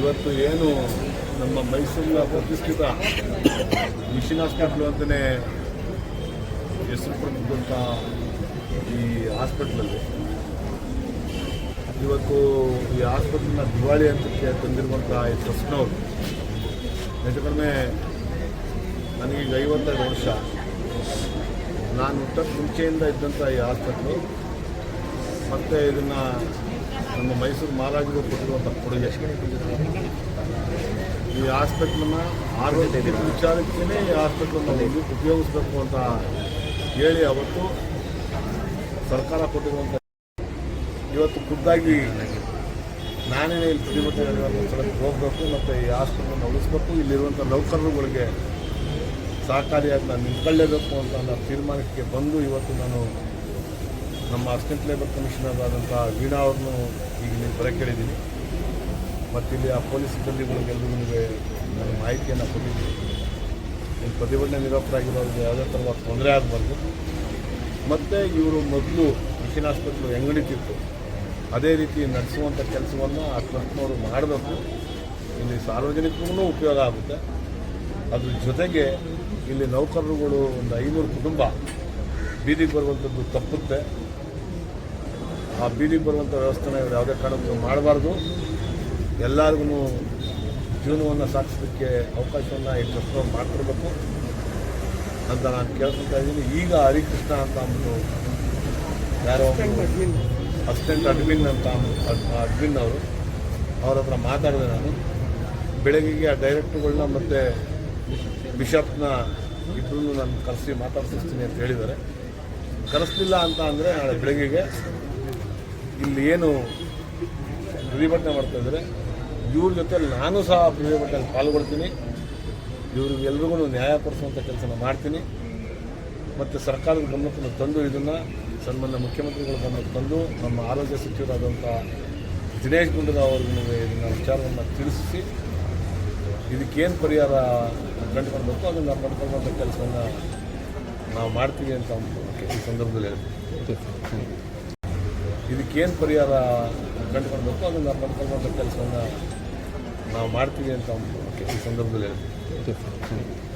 ಇವತ್ತು ಏನು ನಮ್ಮ ಮೈಸೂರಿನ ಪ್ರತಿಷ್ಠಿತ ಮಿಷನ್ ಹಾಸ್ಪಿಟ್ಲು ಅಂತಲೇ ಹೆಸರು ಪಡೆದಂಥ ಈ ಹಾಸ್ಪಿಟ್ಲಲ್ಲಿ ಇವತ್ತು ಈ ಹಾಸ್ಪಿಟ್ಲನ್ನ ದಿವಾಳಿ ಹಂತಕ್ಕೆ ತಂದಿರುವಂಥ ಈ ಟ್ರಸ್ಟ್ನವರು ಹೆಚ್ಚು ಕಡಿಮೆ ನನಗೀಗ 52 ವರ್ಷ. ನಾನು ಹುಟ್ಟಕ್ಕೆ ಮುಂಚೆಯಿಂದ ಇದ್ದಂಥ ಈ ಹಾಸ್ಪಿಟ್ಲು ಮತ್ತು ಇದನ್ನು ನಮ್ಮ ಮೈಸೂರು ಮಹಾರಾಜರು ಕೊಟ್ಟಿರುವಂಥ ಕೊಡುಗೆ. ಈ ಹಾಸ್ಪಿಟ್ಲನ್ನು ಆರೋಗ್ಯದ ವಿಚಾರಕ್ಕೇ ಈ ಹಾಸ್ಪಿಟ್ಲನ್ನು ಉಪಯೋಗಿಸ್ಬೇಕು ಅಂತ ಹೇಳಿ ಅವತ್ತು ಸರ್ಕಾರ ಕೊಟ್ಟಿರುವಂಥ ಇವತ್ತು ಖುದ್ದಾಗಿ ನಾನೇ ಇಲ್ಲಿ ಪ್ರತಿಭಟನೆ ಸ್ಥಳಕ್ಕೆ ಹೋಗಬೇಕು ಮತ್ತು ಈ ಹಾಸ್ಪಿಟ್ಲನ್ನು ಉಳಿಸ್ಬೇಕು, ಇಲ್ಲಿರುವಂಥ ನೌಕರರುಗಳಿಗೆ ಸಹಕಾರಿಯಾಗಿ ನಾನು ನಿಂತ್ಕೊಳ್ಳೇಬೇಕು ಅಂತ ನಾನು ತೀರ್ಮಾನಕ್ಕೆ ಬಂದು ಇವತ್ತು ನಾನು ನಮ್ಮ ಅಸಿಸ್ಟೆಂಟ್ ಲೇಬರ್ ಕಮಿಷನರ್ ಆದಂಥ ವೀಣಾ ಅವ್ರನ್ನೂ ಈಗ ಇಲ್ಲಿ ಬರೋಕ್ಕೆ ಹೇಳಿದ್ದೀನಿ. ಮತ್ತು ಇಲ್ಲಿ ಆ ಪೊಲೀಸ್ ಸಿಬ್ಬಂದಿಗಳಿಗೆಲ್ಲರಿಗೂ ನಾನು ಮಾಹಿತಿಯನ್ನು ಕೊಟ್ಟಿದ್ದೀನಿ. ಇಲ್ಲಿ ಪ್ರತಿಭಟನೆ ನಿರತರಾಗಿರೋರಿಗೆ ಯಾವುದೇ ಥರದ ತೊಂದರೆ ಆಗಬಾರ್ದು. ಮತ್ತು ಇವರು ಮೊದಲು ಮಿಷನ್ ಹಾಸ್ಪಿಟ್ಲು ಹೆಂಗೆ ನಡೀತಿತ್ತು ಅದೇ ರೀತಿ ನಡೆಸುವಂಥ ಕೆಲಸವನ್ನು ಆ ಟ್ರಸ್ಟ್ನವರು ಮಾಡಬೇಕು. ಇಲ್ಲಿ ಸಾರ್ವಜನಿಕರಿಗೂ ಉಪಯೋಗ ಆಗುತ್ತೆ. ಅದ್ರ ಜೊತೆಗೆ ಇಲ್ಲಿ ನೌಕರರುಗಳು ಒಂದು 500 ಕುಟುಂಬ ಬೀದಿಗೆ ಬರುವಂಥದ್ದು ತಪ್ಪುತ್ತೆ. ಆ ಬೀದಿಗೆ ಬರುವಂಥ ವ್ಯವಸ್ಥೆನ ಇವರು ಯಾವುದೇ ಕಾರಣಕ್ಕೂ ಮಾಡಬಾರ್ದು. ಎಲ್ಲರಿಗೂ ಜೀವನವನ್ನು ಸಾಗಿಸೋದಕ್ಕೆ ಅವಕಾಶವನ್ನು ಈ ಟ್ರಸ್ಟ್ನವ್ರು ಮಾಡಿಕೊಡ್ಬೇಕು ಅಂತ ನಾನು ಕೇಳ್ಕೊತಾ ಇದ್ದೀನಿ. ಈಗ ಹರಿಕೃಷ್ಣ ಅಂತ ಅಂದ್ಬಿಟ್ಟು ಯಾರೋ ಅಸಿಸ್ಟೆಂಟ್ ಅಡ್ಮಿನ್ ಅಂತ ಅಡ್ಮಿನ್ ಅವ್ರ ಹತ್ರ ಮಾತಾಡಿದೆ ನಾನು. ಬೆಳಗ್ಗೆಗೆ ಆ ಡೈರೆಕ್ಟ್ರುಗಳನ್ನ ಮತ್ತು ಬಿಷಪ್ನ ಇಬ್ಬರನ್ನು ನಾನು ಕರೆಸಿ ಮಾತಾಡ್ಸಿಸ್ತೀನಿ ಅಂತ ಹೇಳಿದ್ದಾರೆ. ಕರೆಸಲಿಲ್ಲ ಅಂತ ಅಂದರೆ ನಾಳೆ ಬೆಳಗ್ಗೆಗೆ ಇಲ್ಲಿ ಏನು ಪ್ರತಿಭಟನೆ ಮಾಡ್ತಾಯಿದ್ದಾರೆ ಇವ್ರ ಜೊತೆ ನಾನು ಸಹ ಪ್ರತಿಭಟನೆಯಲ್ಲಿ ಪಾಲ್ಗೊಳ್ತೀನಿ. ಇವ್ರಿಗೆಲ್ರಿಗೂ ನ್ಯಾಯ ಕೊಡಿಸುವಂಥ ಕೆಲಸನ ಮಾಡ್ತೀನಿ. ಮತ್ತು ಸರ್ಕಾರದ ಗಮನಕ್ಕೆ ತಂದು ಇದನ್ನು ಸನ್ಮಾನ್ಯ ಮುಖ್ಯಮಂತ್ರಿಗಳ ಗಮನಕ್ಕೆ ತಂದು ನಮ್ಮ ಆರೋಗ್ಯ ಸಚಿವರಾದಂಥ ದಿನೇಶ್ ಗುಂಡೂರಾವ್ ಅವ್ರಿಗೆ ಇದನ್ನು ವಿಚಾರವನ್ನು ತಿಳಿಸಿ ಇದಕ್ಕೇನು ಪರಿಹಾರ ಕಂಡುಕೊಳ್ಬೇಕು ಅದನ್ನು ಕಂಡುಕೊಳ್ಳುವಂಥ ಕೆಲಸವನ್ನು ನಾವು ಮಾಡ್ತೀವಿ ಅಂತ ಈ ಸಂದರ್ಭದಲ್ಲಿ ಹೇಳ್ತೀವಿ. ಇದಕ್ಕೇನು ಪರಿಹಾರ ಕಂಡುಕೊಳ್ಬೇಕು ಅದನ್ನು ಕಂಡುಕೊಳ್ಳುವಂಥ ಕೆಲಸವನ್ನು ನಾವು ಮಾಡ್ತೀವಿ ಅಂತ ಈ ಸಂದರ್ಭದಲ್ಲಿ ಹೇಳ್ತೀವಿ.